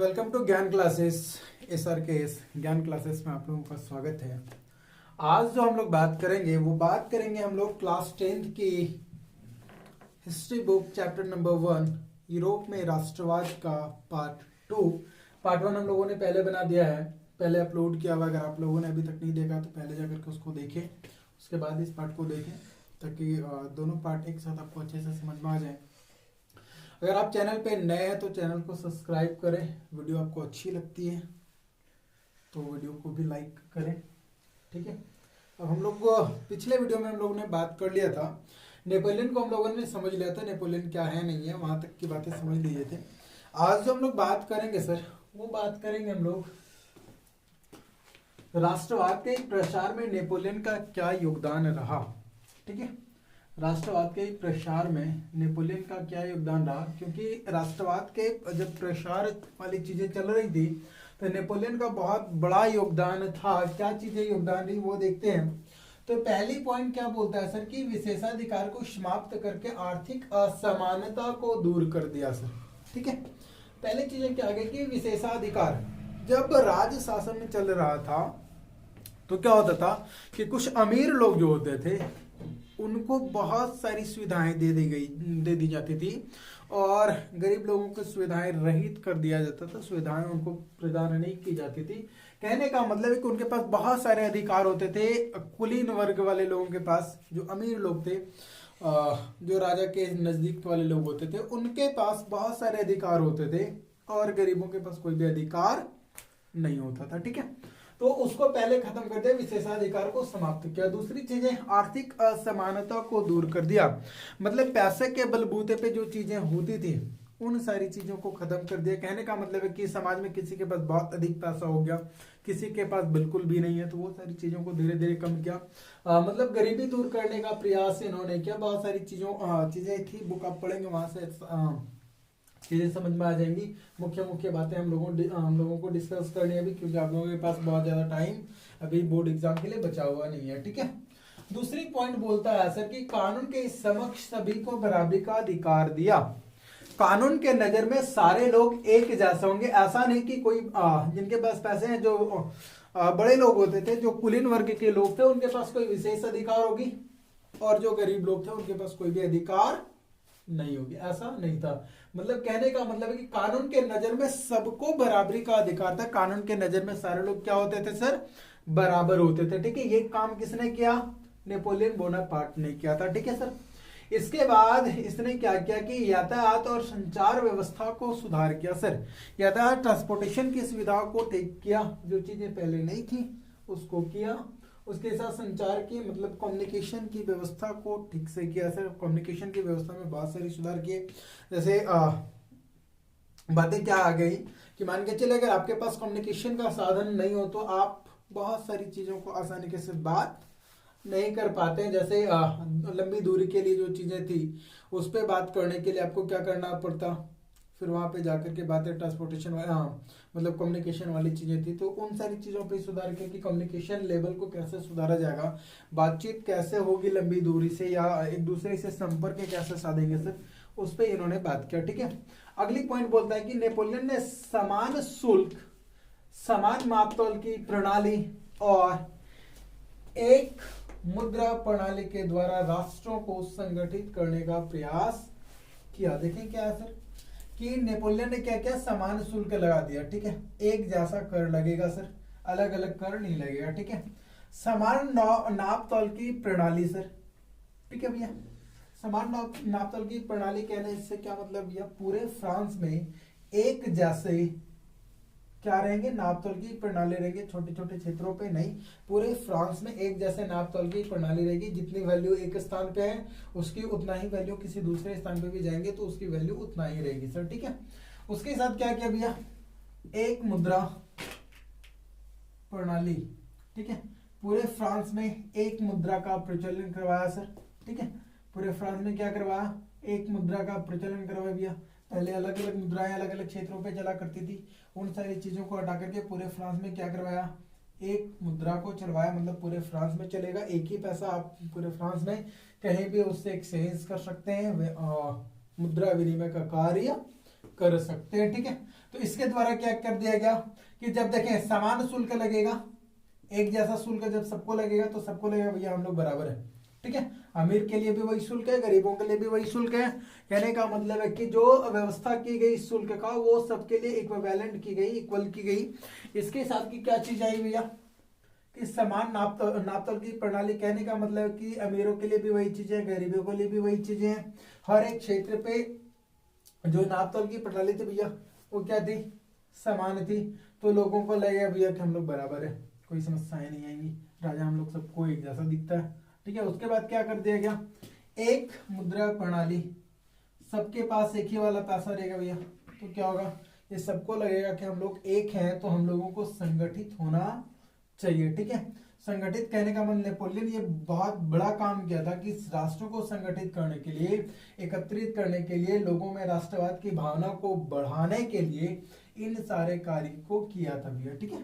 Welcome to ज्ञान classes. SRKS ज्ञान classes में आप लोगों का स्वागत है। आज जो हम लोग बात करेंगे हम लोग क्लास 10th की history book chapter number 1 Europe में राष्ट्रवाद का पार्ट 2। पार्ट 1 हम लोगों ने पहले बना दिया है, पहले अपलोड किया हुआ। अगर आप लोगों ने अभी तक नहीं देखा तो पहले जाकर के उसको देखें, उसके बाद इस पार्ट को देखें ताकि दोनों पार्ट एक साथ आपको अच्छे से समझ में आ जाए। अगर आप चैनल पे नए हैं तो चैनल को सब्सक्राइब करें। वीडियो आपको अच्छी लगती है तो वीडियो को भी लाइक करें, ठीक है। अब हम लोग पिछले वीडियो में हम लोगों ने बात कर लिया था, नेपोलियन को हम लोगों ने समझ लिया था, नेपोलियन क्या है नहीं है, वहां तक की बातें समझ लीजिए थे। आज जो हम लोग बात करेंगे सर, वो बात करेंगे हम लोग राष्ट्रवाद के प्रसार में नेपोलियन का क्या योगदान रहा, ठीक है। राष्ट्रवाद के प्रसार में नेपोलियन का क्या योगदान रहा, क्योंकि राष्ट्रवाद के जब प्रसार वाली चीजें चल रही थी तो नेपोलियन का बहुत बड़ा योगदान था। क्या चीजें योगदान रही वो देखते हैं। तो पहली पॉइंट क्या बोलता है सर कि विशेषाधिकार को समाप्त करके आर्थिक असमानता को दूर कर दिया सर, ठीक है। पहली चीजें क्या गई कि विशेषाधिकार, जब राज शासन चल रहा था तो क्या होता था कि कुछ अमीर लोग जो होते थे उनको बहुत सारी सुविधाएं दे दी जाती थी और गरीब लोगों को सुविधाएं रहित कर दिया जाता था, सुविधाएं उनको प्रदान नहीं की जाती थी। कहने का मतलब है कि उनके पास बहुत सारे अधिकार होते थे। कुलीन वर्ग वाले लोगों के पास, जो अमीर लोग थे, जो राजा के नजदीक वाले लोग होते थे, उनके पास बहुत सारे अधिकार होते थे और गरीबों के पास कोई भी अधिकार नहीं होता था, ठीक है। तो उसको पहले खत्म कर दिया, विशेषाधिकार को समाप्त किया। दूसरी चीजें, आर्थिक असमानता को दूर कर दिया, मतलब पैसे के बलबूते पे जो चीजें होती थी उन सारी चीजों को खत्म कर दिया। कहने का मतलब है कि समाज में किसी के पास बहुत अधिक पैसा हो गया, किसी के पास बिल्कुल भी नहीं है, तो वो सारी चीजों को धीरे धीरे कम किया। मतलब गरीबी दूर करने का प्रयास इन्होंने किया। बहुत सारी चीजें थी, बुक आप पढ़ेंगे वहां से चीजें समझ में आ जाएंगी। मुख्य मुख्य बातें हम लोगों को डिस्कस करनी है अभी, क्योंकि आप लोगों के पास बहुत ज्यादा टाइम अभी बोर्ड एग्जाम के लिए बचा हुआ नहीं है, ठीक है। दूसरी पॉइंट बोलता है सर कि कानून के समक्ष सभी को बराबरी का अधिकार दिया। कानून के नजर में सारे लोग एक जैसे होंगे। ऐसा नहीं कि कोई जिनके पास पैसे हैं, जो बड़े लोग होते थे, जो कुलीन वर्ग के लोग थे, उनके पास कोई विशेष अधिकार होगी और जो गरीब लोग थे उनके पास कोई भी अधिकार नहीं होगी, ऐसा नहीं था। मतलब कहने का मतलब है कि कानून के नजर में सबको बराबरी का अधिकार था। कानून के नजर में सारे लोग क्या होते थे सर, बराबर होते थे, ठीक है। ये काम किसने किया, नेपोलियन बोनापार्ट ने किया था, ठीक है सर। इसके बाद इसने क्या किया कि यातायात और संचार व्यवस्था को सुधार किया सर। यातायात, ट्रांसपोर्टेशन की सुविधाओं को ठीक किया, जो चीजें पहले नहीं थी उसको किया। उसके साथ संचार की, मतलब कम्युनिकेशन की व्यवस्था को ठीक से किया सर। कम्युनिकेशन की व्यवस्था में बहुत सारी सुधार किए। जैसे बातें क्या आ गई कि मान के चले, अगर आपके पास कम्युनिकेशन का साधन नहीं हो तो आप बहुत सारी चीजों को आसानी के साथ बात नहीं कर पाते। जैसे लंबी दूरी के लिए जो चीजें थी उस पर बात करने के लिए आपको क्या करना पड़ता, फिर वहां पे जाकर के बातें ट्रांसपोर्टेशन मतलब कम्युनिकेशन वाली चीजें थी, तो उन सारी चीजों पे सुधार किया कि कम्युनिकेशन लेवल को कैसे सुधारा जाएगा, बातचीत कैसे होगी लंबी दूरी से, या एक दूसरे से संपर्क कैसे साधेंगे सर, उस पर इन्होंने बात किया, ठीक है। अगली पॉइंट बोलता है कि नेपोलियन ने समान शुल्क, समान मापतौल की प्रणाली और एक मुद्रा प्रणाली के द्वारा राष्ट्रों को संगठित करने का प्रयास किया। देखें क्या है सर कि नेपोलियन ने क्या किया, समान शुल्क लगा दिया, ठीक है। एक जैसा कर लगेगा सर, अलग अलग कर नहीं लगेगा, ठीक है। समान नापतोल की प्रणाली सर, ठीक है भैया। समान नापतोल की प्रणाली कहने से क्या मतलब भैया, पूरे फ्रांस में एक जैसे क्या रहेंगे, नापतोल की प्रणाली रहेगी। छोटे छोटे क्षेत्रों पे नहीं, पूरे फ्रांस में एक जैसे नापतोल की प्रणाली रहेगी। जितनी वैल्यू एक स्थान पे है उसकी उतना ही वैल्यू किसी दूसरे स्थान पे भी जाएंगे तो उसकी वैल्यू उतना ही रहेगी सर, ठीक है। उसके साथ क्या किया भैया, एक मुद्रा प्रणाली, ठीक है। पूरे फ्रांस में एक मुद्रा का प्रचलन करवाया सर, ठीक है। पूरे फ्रांस में क्या करवाया, एक मुद्रा का प्रचलन करवाया भैया। पहले अलग अलग मुद्राएं अलग अलग क्षेत्रों पे चला करती थी, उन सारी चीजों को हटा करके पूरे फ्रांस में क्या करवाया, एक मुद्रा को चलवाया। मतलब पूरे फ्रांस में चलेगा एक ही पैसा, आप पूरे फ्रांस में कहीं भी उससे एक्सचेंज कर सकते हैं, मुद्रा विनिमय का कार्य कर सकते हैं, ठीक है। तो इसके द्वारा क्या कर दिया गया कि जब देखें समान शुल्क लगेगा, एक जैसा शुल्क जब सबको लगेगा तो सबको लगेगा भैया हम लोग बराबर है, ठीक है। अमीर के लिए भी वही शुल्क है, गरीबों के लिए भी वही शुल्क है। कहने का मतलब है कि जो व्यवस्था की गई शुल्क का वो सबके लिए इक्विवेलेंट की गई, इक्वल की गई। इसके साथ की क्या चीज आई भैया कि समान नापतोल की प्रणाली। कहने का मतलब है कि अमीरों के लिए भी वही चीजें, गरीबों के लिए भी वही चीजें हैं। हर एक क्षेत्र पे जो नापतोल की प्रणाली थी भैया वो क्या थी, समान थी। तो लोगों को लगेगा भैया कि हम लोग बराबर है, कोई समस्याएं नहीं आएंगी, राजा हम लोग सबको एक जैसा दिखता है, ठीक है। उसके बाद क्या कर दिया गया, एक मुद्रा प्रणाली, सबके पास एक ही वाला पैसा रहेगा भैया। तो क्या होगा, ये सबको लगेगा कि हम लोग एक हैं, तो हम लोगों को संगठित होना चाहिए, ठीक है। संगठित कहने का मतलब नेपोलियन ये बहुत बड़ा काम किया था कि राष्ट्र को संगठित करने के लिए, एकत्रित करने के लिए, लोगों में राष्ट्रवाद की भावना को बढ़ाने के लिए इन सारे कार्य को किया था भैया, ठीक है।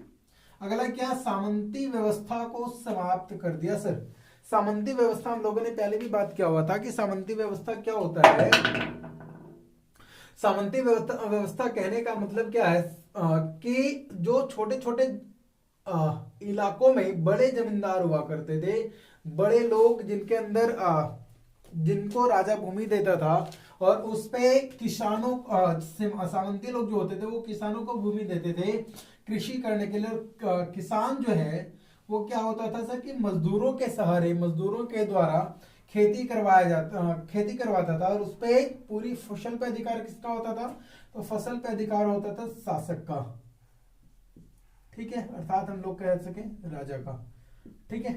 अगला क्या, सामंती व्यवस्था को समाप्त कर दिया। सर सामंती व्यवस्था हम लोगों ने पहले भी बात किया हुआ था कि सामंती व्यवस्था क्या होता है। सामंती व्यवस्था कहने का मतलब क्या है कि जो छोटे छोटे इलाकों में बड़े जमींदार हुआ करते थे, बड़े लोग जिनके अंदर जिनको राजा भूमि देता था और उस पे किसानों सामंती लोग जो होते थे वो किसानों को भूमि देते थे कृषि करने के लिए। किसान जो है वो क्या होता था सर कि मजदूरों के सहारे, मजदूरों के द्वारा खेती करवाता था और उस पे पूरी फसल पे अधिकार किसका होता था, तो फसल पे अधिकार होता था शासक का, ठीक है, अर्थात हम लोग कह सके राजा का, ठीक है।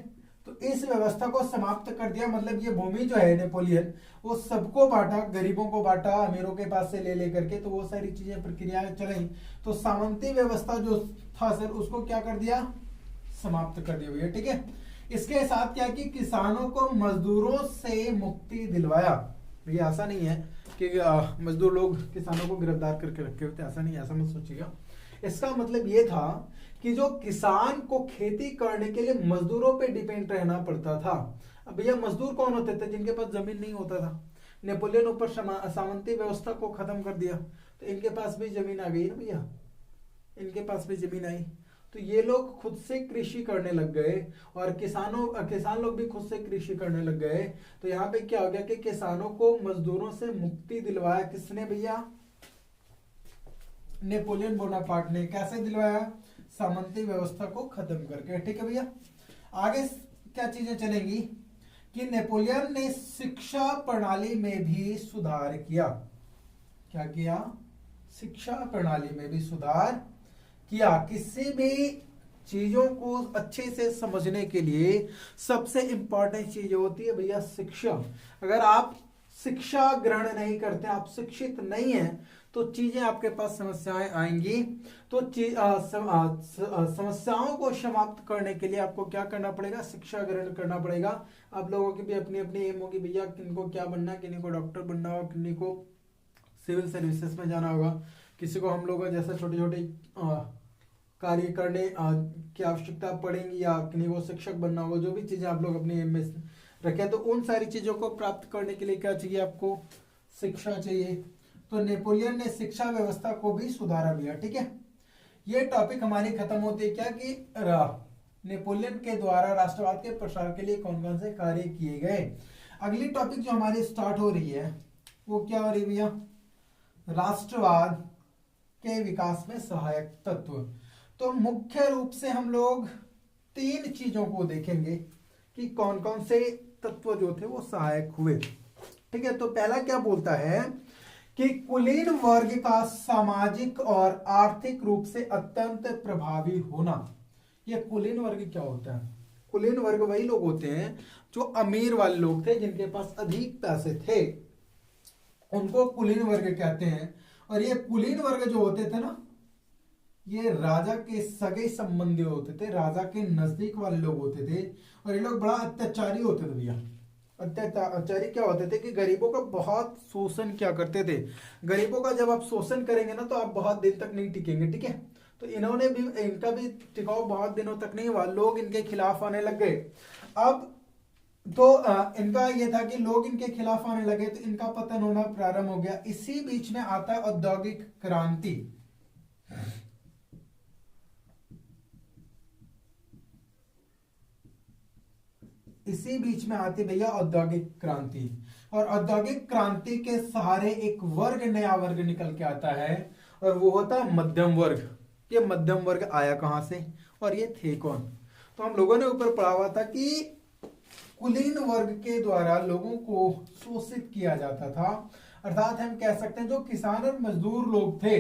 तो इस व्यवस्था को समाप्त कर दिया, मतलब ये भूमि जो है नेपोलियन वो सबको बांटा, गरीबों को बांटा, अमीरों के पास से ले करके, तो वो सारी चीजें प्रक्रियाएं चली। तो सामंती व्यवस्था जो था सर उसको क्या कर दिया, समाप्त कर दिया भैया, ठीक है। इसके साथ क्या कि किसानों को मजदूरों से मुक्ति दिलवाया। भैया ऐसा नहीं है कि मजदूर लोग किसानों को गिरफ्तार करके रखे होते, ऐसा नहीं, ऐसा मत सोचिएगा। इसका मतलब ये था कि जो किसान को खेती करने के लिए मजदूरों पे डिपेंड रहना पड़ता था। अब भैया मजदूर कौन होते थे, जिनके पास जमीन नहीं होता था। नेपोलियन ऊपर सामंती व्यवस्था को खत्म कर दिया तो इनके पास भी जमीन आ गई ना भैया, इनके पास भी जमीन आई, तो ये लोग खुद से कृषि करने लग गए और किसान लोग भी खुद से कृषि करने लग गए। तो यहाँ पे क्या हो गया कि किसानों को मजदूरों से मुक्ति दिलवाया किसने भैया, नेपोलियन बोनापार्ट ने। कैसे दिलवाया, सामंती व्यवस्था को खत्म करके, ठीक है भैया। आगे क्या चीजें चलेंगी कि नेपोलियन ने शिक्षा प्रणाली में भी सुधार किया। क्या किया, शिक्षा प्रणाली में भी सुधार किया। किसी भी चीजों को अच्छे से समझने के लिए सबसे इंपॉर्टेंट चीज होती है भैया शिक्षा। अगर आप शिक्षा ग्रहण नहीं करते, आप शिक्षित नहीं हैं, तो चीजें आपके पास समस्याएं आएंगी। तो समस्याओं को समाप्त करने के लिए आपको क्या करना पड़ेगा, शिक्षा ग्रहण करना पड़ेगा। आप लोगों की भी अपनी अपनी एम होगी भैया, किनको क्या बनना है, किन्हीं को डॉक्टर बनना होगा, किन्हीं को सिविल सर्विसेज में जाना होगा, किसी को हम लोगों जैसा छोटे छोटे कार्य करने की आवश्यकता पड़ेगी, या किन्हीं को शिक्षक बनना होगा। जो भी चीजें आप लोग अपनी एम में रखे, तो उन सारी चीजों को प्राप्त करने के लिए क्या चाहिए, आपको शिक्षा चाहिए। तो नेपोलियन ने शिक्षा व्यवस्था को भी सुधारा भैया, ठीक है। ये टॉपिक हमारी खत्म होती है क्या कि नेपोलियन के द्वारा राष्ट्रवाद के प्रसार के लिए कौन कौन से कार्य किए गए। अगली टॉपिक जो हमारी स्टार्ट हो रही है वो क्या हो रही है भैया, राष्ट्रवाद के विकास में सहायक तत्व। तो मुख्य रूप से हम लोग 3 चीजों को देखेंगे कि कौन कौन से तत्व जो थे वो सहायक हुए, ठीक है। तो पहला क्या बोलता है कि कुलीन वर्ग का सामाजिक और आर्थिक रूप से अत्यंत प्रभावी होना। ये कुलीन वर्ग क्या होता है, कुलीन वर्ग वही लोग होते हैं जो अमीर वाले लोग थे, जिनके पास अधिक पैसे थे, उनको कुलीन वर्ग कहते हैं। और ये कुलीन वर्ग जो होते थे ना, ये राजा के सगे संबंधी होते थे, राजा के नजदीक वाले लोग होते थे, और ये लोग बड़ा अत्याचारी होते थे भैया। अत्याचारी क्या होते थे कि गरीबों का बहुत शोषण क्या करते थे। गरीबों का जब आप शोषण करेंगे ना तो आप बहुत दिन तक नहीं टिकेंगे, ठीक है। तो इन्होंने भी, इनका भी टिकाव बहुत दिनों तक नहीं हुआ, लोग इनके खिलाफ आने लग गए। अब तो इनका ये था कि लोग इनके खिलाफ आने लगे तो इनका पतन होना प्रारंभ हो गया। इसी बीच में आता है औद्योगिक क्रांति। इसी बीच में आती भैया औद्योगिक क्रांति, और औद्योगिक क्रांति के सहारे एक वर्ग, नया वर्ग निकल के आता है, और वो होता है मध्यम वर्ग। ये मध्यम वर्ग आया कहां से और ये थे कौन? तो हम लोगों ने ऊपर पढ़ा हुआ था कि कुलीन वर्ग के द्वारा लोगों को शोषित किया जाता था, अर्थात हम कह सकते हैं जो किसान और मजदूर लोग थे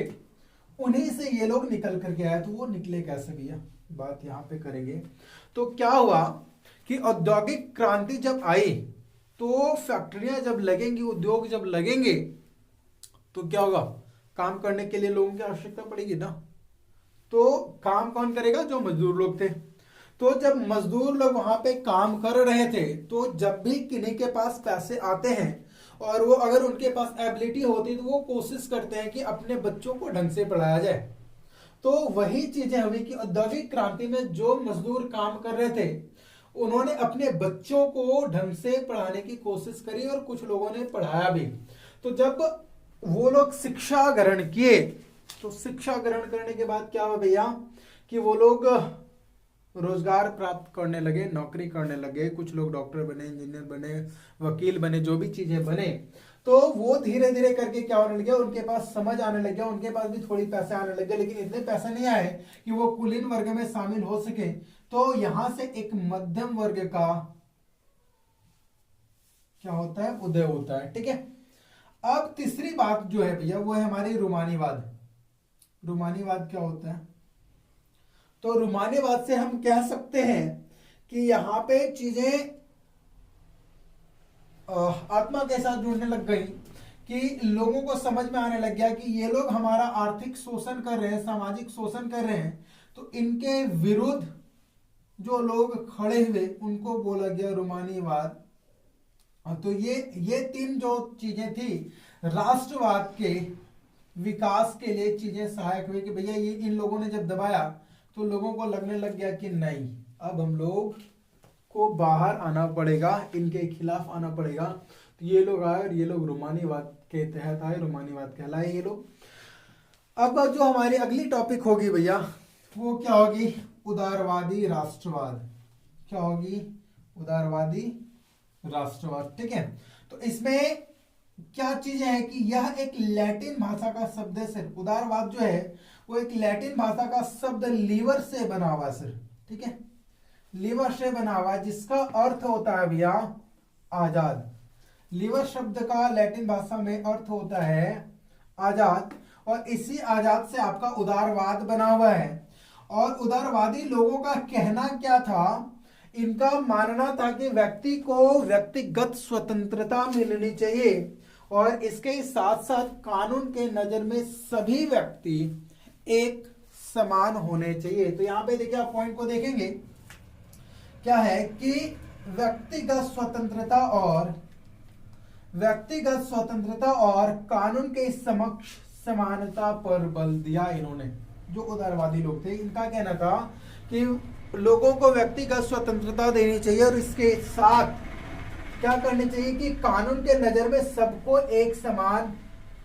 उन्हीं से ये लोग निकल करके आए। तो वो निकले कैसे भैया, बात यहाँ पे करेंगे। तो क्या हुआ कि औद्योगिक क्रांति जब आई तो फैक्ट्रियां जब लगेंगी, उद्योग जब लगेंगे तो क्या होगा, काम करने के लिए लोगों की आवश्यकता पड़ेगी ना। तो काम कौन करेगा, जो मजदूर लोग थे। तो जब मजदूर लोग वहां पे काम कर रहे थे तो जब भी किन्हीं के पास पैसे आते हैं और वो अगर उनके पास एबिलिटी होती तो वो कोशिश करते हैं कि अपने बच्चों को ढंग से पढ़ाया जाए। तो वही चीजें हुई कि औद्योगिक क्रांति में जो मजदूर काम कर रहे थे उन्होंने अपने बच्चों को ढंग से पढ़ाने की कोशिश करी और कुछ लोगों ने पढ़ाया भी। तो जब वो लोग शिक्षा ग्रहण किए तो शिक्षा ग्रहण करने के बाद क्या हुआ भैया कि वो लोग रोजगार प्राप्त करने लगे, नौकरी करने लगे। कुछ लोग डॉक्टर बने, इंजीनियर बने, वकील बने, जो भी चीजें बने। तो वो धीरे धीरे करके क्या होने लगे, उनके पास समझ आने लग गया, उनके पास भी थोड़ी पैसे आने लगे, लेकिन इतने पैसे नहीं आए कि वो कुलीन वर्ग में शामिल हो सके। तो यहां से एक मध्यम वर्ग का क्या होता है, उदय होता है। ठीक है, अब तीसरी बात जो है भैया वो है हमारी रूमानीवाद। रूमानीवाद क्या होता है? तो रूमानीवाद से हम कह सकते हैं कि यहां पे चीजें आत्मा के साथ जुड़ने लग गई कि लोगों को समझ में आने लग गया कि ये लोग हमारा आर्थिक शोषण कर रहे हैं, सामाजिक शोषण कर रहे हैं। तो इनके विरुद्ध जो लोग खड़े हुए उनको बोला गया रूमानीवाद। तो ये तीन जो चीजें थी राष्ट्रवाद के विकास के लिए चीजें सहायक हुई कि भैया ये इन लोगों ने जब दबाया तो लोगों को लगने लग गया कि नहीं, अब हम लोग को बाहर आना पड़ेगा, इनके खिलाफ आना पड़ेगा। तो ये लोग आए और ये लोग रूमानीवाद के तहत आए, रूमानीवाद कहलाए ये लोग। अब जो हमारी अगली टॉपिक होगी भैया वो क्या होगी, उदारवादी राष्ट्रवाद। क्या होगी, उदारवादी राष्ट्रवाद। ठीक है, तो इसमें क्या चीजें है कि यह एक लैटिन भाषा का शब्द है सर। उदारवाद जो है वो एक लैटिन भाषा का शब्द लीवर से बना हुआ सर। ठीक है, लीवर से बना हुआ जिसका अर्थ होता है भैया आजाद। लीवर शब्द का लैटिन भाषा में अर्थ होता है आजाद, और इसी आजाद से आपका उदारवाद बना हुआ है। और उदारवादी लोगों का कहना क्या था, इनका मानना था कि व्यक्ति को व्यक्तिगत स्वतंत्रता मिलनी चाहिए और इसके साथ साथ कानून के नजर में सभी व्यक्ति एक समान होने चाहिए। तो यहां पे देखिए आप पॉइंट को देखेंगे क्या है कि व्यक्तिगत स्वतंत्रता और कानून के समक्ष समानता पर बल दिया इन्होंने। जो उदारवादी लोग थे इनका कहना था कि लोगों को व्यक्तिगत स्वतंत्रता देनी चाहिए और इसके साथ क्या करनी चाहिए कि कानून के नजर में सबको एक समान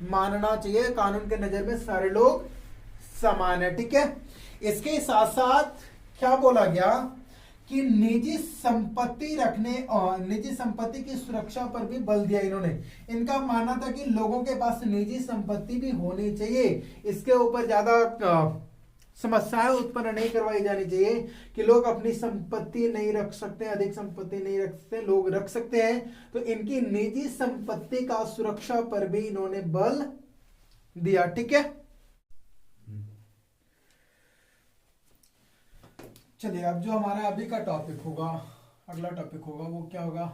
मानना चाहिए, कानून के नजर में सारे लोग समान है। ठीक है, इसके साथ साथ क्या बोला गया कि निजी संपत्ति रखने और निजी संपत्ति की सुरक्षा पर भी बल दिया इन्होंने। इनका मानना था कि लोगों के पास निजी संपत्ति भी होनी चाहिए, इसके ऊपर ज्यादा समस्याएं उत्पन्न नहीं करवाई जानी चाहिए कि लोग अपनी संपत्ति नहीं रख सकते, अधिक संपत्ति नहीं रख सकते, लोग रख सकते हैं। तो इनकी निजी संपत्ति का सुरक्षा पर भी इन्होंने बल दिया। ठीक है, चलिए अब जो हमारा अभी का टॉपिक होगा, अगला टॉपिक होगा वो क्या होगा,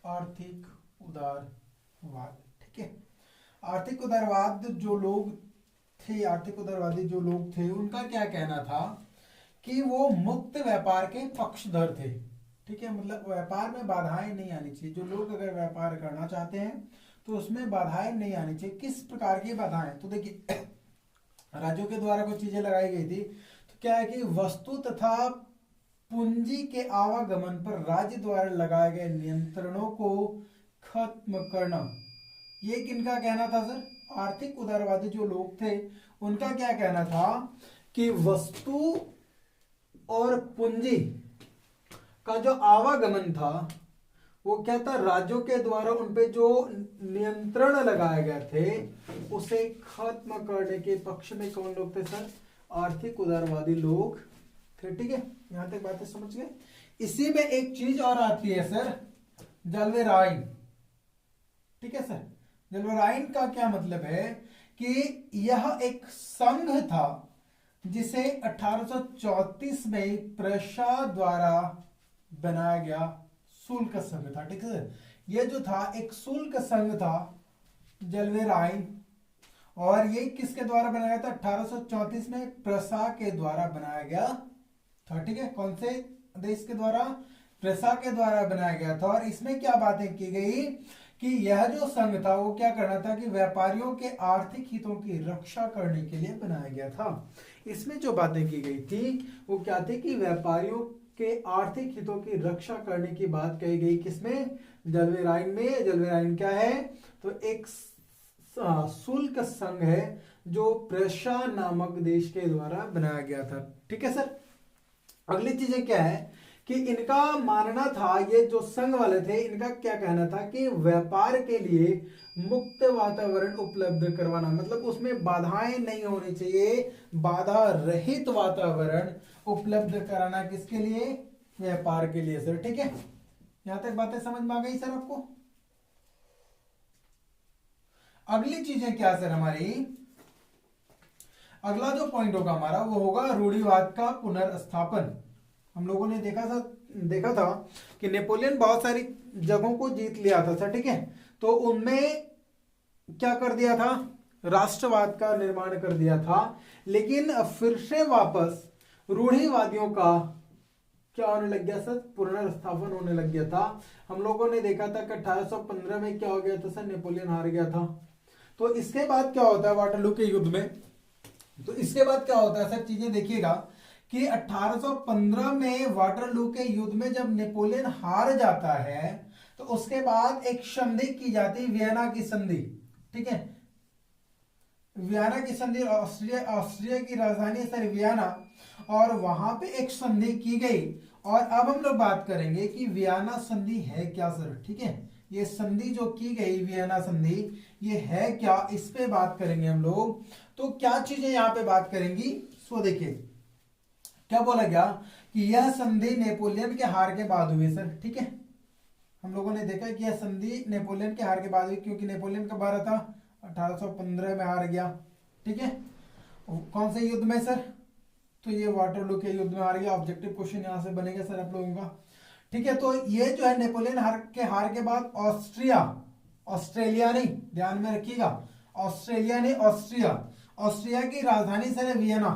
आर्थिक उदारवाद। ठीक है, आर्थिक उदारवाद जो लोग थे, आर्थिक उदारवादी जो लोग थे उनका क्या कहना था कि वो मुक्त व्यापार के पक्षधर थे। ठीक है, मतलब व्यापार में बाधाएं नहीं आनी चाहिए। जो लोग अगर व्यापार करना चाहते हैं तो उसमें बाधाएं नहीं आनी चाहिए। किस प्रकार की बाधाएं, तो देखिए राज्यों के द्वारा कुछ चीजें लगाई गई थी। तो क्या है कि वस्तु तथा पूंजी के आवागमन पर राज्य द्वारा लगाए गए नियंत्रणों को खत्म करना। ये किनका कहना था सर, आर्थिक उदारवादी जो लोग थे उनका क्या कहना था कि वस्तु और पूंजी का जो आवागमन था वो क्या था, राज्यों के द्वारा उनपे जो नियंत्रण लगाए गए थे उसे खत्म करने के पक्ष में कौन लोग थे सर, आर्थिक उदारवादी लोग थे। ठीक है, यहां तक बातें समझ गए। इसी में एक चीज और आती है सर, जलवेराइन। ठीक है सर, जलवेराइन का क्या मतलब है कि यह एक संघ था जिसे 1834 में प्रशा द्वारा बनाया गया शुल्क संघ था। ठीक है, ये जो था एक शुल्क संघ था जलवेराइन, और ये किसके द्वारा बनाया था, 1834 में प्रशा के द्वारा बनाया गया था। ठीक है, कौन से देश के द्वारा, प्रशा के द्वारा बनाया गया था। और इसमें क्या बातें की गई कि यह जो संघ था वो क्या करना था कि व्यापारियों के आर्थिक हितों की रक्षा करने के लिए बनाया गया था। इसमें जो बातें की गई थी वो क्या थी कि व्यापारियों के आर्थिक हितों की रक्षा करने की बात कही गई, किसमें, जलवेराइन में। जलवेराइन क्या है, तो एक शुल्क संघ है जो प्रशा नामक देश के द्वारा बनाया गया था। ठीक है सर, अगली चीजें क्या है कि इनका मानना था, ये जो संघ वाले थे इनका क्या कहना था कि व्यापार के लिए मुक्त वातावरण उपलब्ध करवाना, मतलब उसमें बाधाएं नहीं होनी चाहिए, बाधा रहित वातावरण उपलब्ध कराना, किसके लिए, व्यापार के लिए सर। ठीक है, यहां तक बातें समझ में आ गई सर आपको। अगली चीजें क्या सर हमारी, अगला जो पॉइंट होगा हमारा वो होगा रूढ़िवाद का पुनर्स्थापन। हम लोगों ने देखा था कि नेपोलियन बहुत सारी जगहों को जीत लिया था सर। ठीक है, तो उनमें क्या कर दिया था, राष्ट्रवाद का निर्माण कर दिया था, लेकिन फिर से वापस रूढ़िवादियों का क्या होने लग गया सर, पुनर्स्थापन होने लग गया था। हम लोगों ने देखा था कि 1815 में क्या हो गया था सर, नेपोलियन हार गया था। तो इसके बाद क्या होता है वाटरलू के युद्ध में, तो इसके बाद क्या होता है सर, चीजें देखिएगा कि 1815 में वाटरलू के युद्ध में जब नेपोलियन हार जाता है तो उसके बाद एक संधि की जाती है, वियना की संधि। ठीक है, वियना की संधि, ऑस्ट्रिया की राजधानी सर वियना, और वहां पे एक संधि की गई। और अब हम लोग बात करेंगे कि वियना संधि है क्या सर। ठीक है, ये संधि जो की गई वियना संधि ये है क्या, इस पे बात करेंगे हम लोग। तो क्या चीजें यहां पे बात करेंगी, सो देखिए क्या बोला गया कि यह संधि नेपोलियन के हार के बाद हुई सर। ठीक है, हम लोगों ने देखा कि यह संधि नेपोलियन के हार के बाद हुई, क्योंकि नेपोलियन कब हारा था, 1815 में हार गया। ठीक है, कौन से युद्ध में सर, तो ये वाटरलू के युद्ध में हार गया। ऑब्जेक्टिव क्वेश्चन यहां से बनेगा सर आप लोगों का। ठीक है, तो ये जो है नेपोलियन हार के बाद ऑस्ट्रेलिया नहीं, ध्यान में रखिएगा, ऑस्ट्रेलिया नहीं, ऑस्ट्रिया की राजधानी सर है वियना।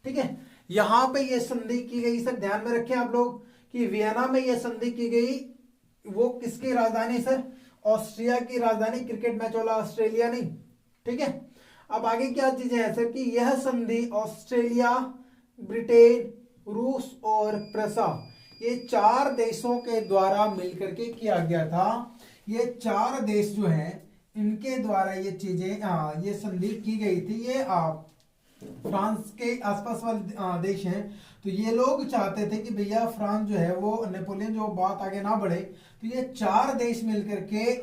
ठीक है, यहां पे ये संधि की गई सर, ध्यान में रखें आप लोग कि वियना में ये संधि की गई, वो किसकी राजधानी सर, ऑस्ट्रिया की राजधानी, क्रिकेट मैच वाला ऑस्ट्रेलिया नहीं। ठीक है, अब आगे क्या चीजें हैं सर कि यह संधि ऑस्ट्रेलिया, ब्रिटेन, रूस और प्रशा, ये 4 देशों के द्वारा मिलकर के किया गया था। ये 4 देश जो हैं इनके द्वारा ये चीजें ये संधि की गई थी। ये फ्रांस के आसपास वाले देश हैं, तो ये लोग चाहते थे कि भैया फ्रांस जो है वो नेपोलियन जो बात आगे ना बढ़े, तो ये 4 देश मिलकर के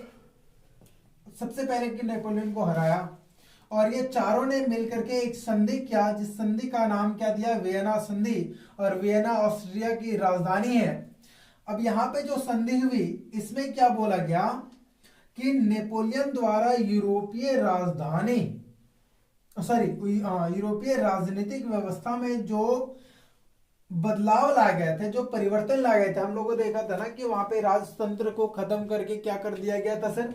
सबसे पहले कि नेपोलियन को हराया, और ये चारों ने मिलकर के एक संधि किया, जिस संधि का नाम क्या दिया, वियना संधि, और वियना ऑस्ट्रिया की राजधानी है। अब यहाँ पे जो संधि हुई इसमें क्या बोला गया कि नेपोलियन द्वारा यूरोपीय राजनीतिक व्यवस्था में जो बदलाव लाए गए थे, जो परिवर्तन लाए गए थे, हम लोगों ने देखा था ना कि वहां पे राजतंत्र को खत्म करके क्या कर दिया गया था सर,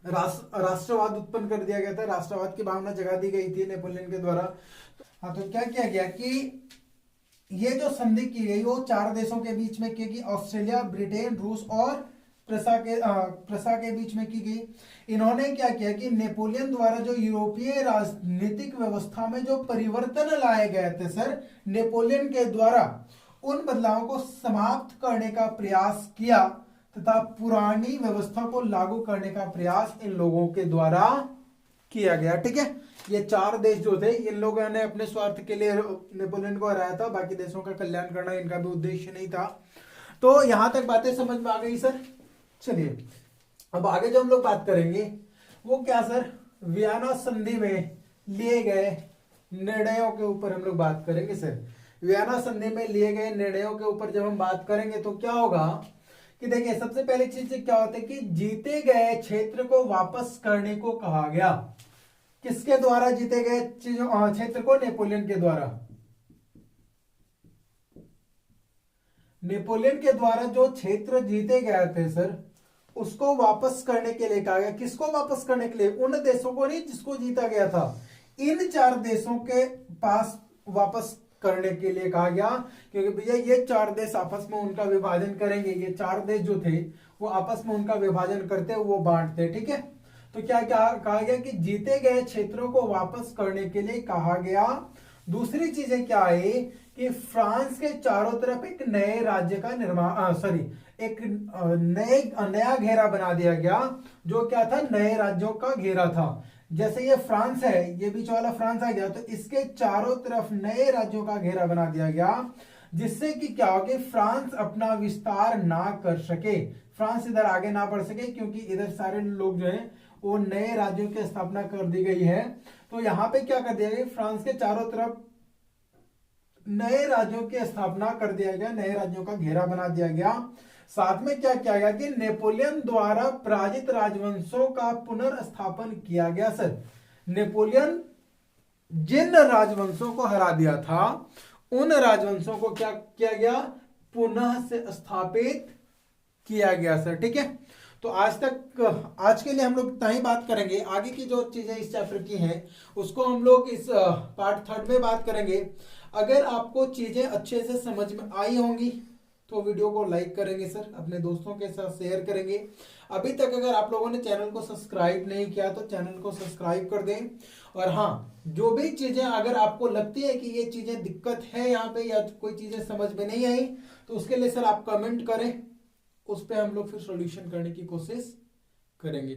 राष्ट्रवाद उत्पन्न कर दिया गया था, राष्ट्रवाद की भावना जगा दी गई थी नेपोलियन के द्वारा। हाँ, तो क्या किया गया कि ये जो संधि की गई वो 4 देशों के बीच में की गई, ऑस्ट्रेलिया, ब्रिटेन, रूस और प्रशा के बीच में की गई। इन्होंने क्या किया कि नेपोलियन द्वारा जो यूरोपीय राजनीतिक व्यवस्था में जो परिवर्तन लाए गए थे सर नेपोलियन के द्वारा, उन बदलावों को समाप्त करने का प्रयास किया तथा पुरानी व्यवस्था को लागू करने का प्रयास इन लोगों के द्वारा किया गया। ठीक है, ये 4 देश जो थे इन लोगों ने अपने स्वार्थ के लिए नेपोलियन को हराया था, बाकी देशों का कल्याण करना इनका भी उद्देश्य नहीं था। तो यहां तक बातें समझ में आ गई सर। चलिए अब आगे जो हम लोग बात करेंगे वो क्या सर, वियना संधि में लिए गए निर्णयों के ऊपर हम लोग बात करेंगे सर। वियना संधि में लिए गए निर्णयों के ऊपर जब हम बात करेंगे तो क्या होगा कि देखिए सबसे पहली चीज क्या होता है कि जीते गए क्षेत्र को वापस करने को कहा गया। किसके द्वारा जीते गए क्षेत्र को? नेपोलियन के द्वारा। नेपोलियन के द्वारा जो क्षेत्र जीते गए थे सर उसको वापस करने के लिए कहा गया। किसको वापस करने के लिए? उन देशों को नहीं जिसको जीता गया था, इन 4 देशों के पास वापस करने के लिए कहा गया। क्योंकि भैया ये 4 देश आपस में उनका विभाजन करेंगे। ये 4 देश जो थे वो आपस में उनका विभाजन करते, वो बांटते, ठीक है। तो क्या क्या कहा गया कि जीते गए क्षेत्रों को वापस करने के लिए कहा गया। दूसरी चीजें क्या है कि फ्रांस के चारों तरफ एक नए राज्य का निर्माण एक नया घेरा बना दिया गया, जो क्या था? नए राज्यों का घेरा था। जैसे ये फ्रांस है, ये बीच वाला फ्रांस आ गया, तो इसके चारों तरफ नए राज्यों का घेरा बना दिया गया, जिससे कि क्या हो कि फ्रांस अपना विस्तार ना कर सके, फ्रांस इधर आगे ना बढ़ सके, क्योंकि इधर सारे लोग जो हैं वो नए राज्यों की स्थापना कर दी गई है। तो यहां पे क्या कर दिया गया? फ्रांस के चारों तरफ नए राज्यों की स्थापना कर दिया गया, नए राज्यों का घेरा बना दिया गया। साथ में क्या किया गया कि नेपोलियन द्वारा पराजित राजवंशों का पुनर्स्थापन किया गया सर। नेपोलियन जिन राजवंशों को हरा दिया था उन राजवंशों को क्या किया गया? पुनः से स्थापित किया गया सर, ठीक है। तो आज के लिए हम लोग इतना ही बात करेंगे। आगे की जो चीजें इस चैप्टर की हैं उसको हम लोग इस पार्ट 3 में बात करेंगे। अगर आपको चीजें अच्छे से समझ में आई होंगी तो वीडियो को लाइक करेंगे सर, अपने दोस्तों के साथ शेयर करेंगे। अभी तक अगर आप लोगों ने चैनल को सब्सक्राइब नहीं किया तो चैनल को सब्सक्राइब कर दें। और हाँ, जो भी चीजें अगर आपको लगती है कि ये चीजें दिक्कत है यहाँ पे या कोई चीजें समझ में नहीं आई तो उसके लिए सर आप कमेंट करें, उस पर हम लोग फिर सॉल्यूशन करने की कोशिश करेंगे।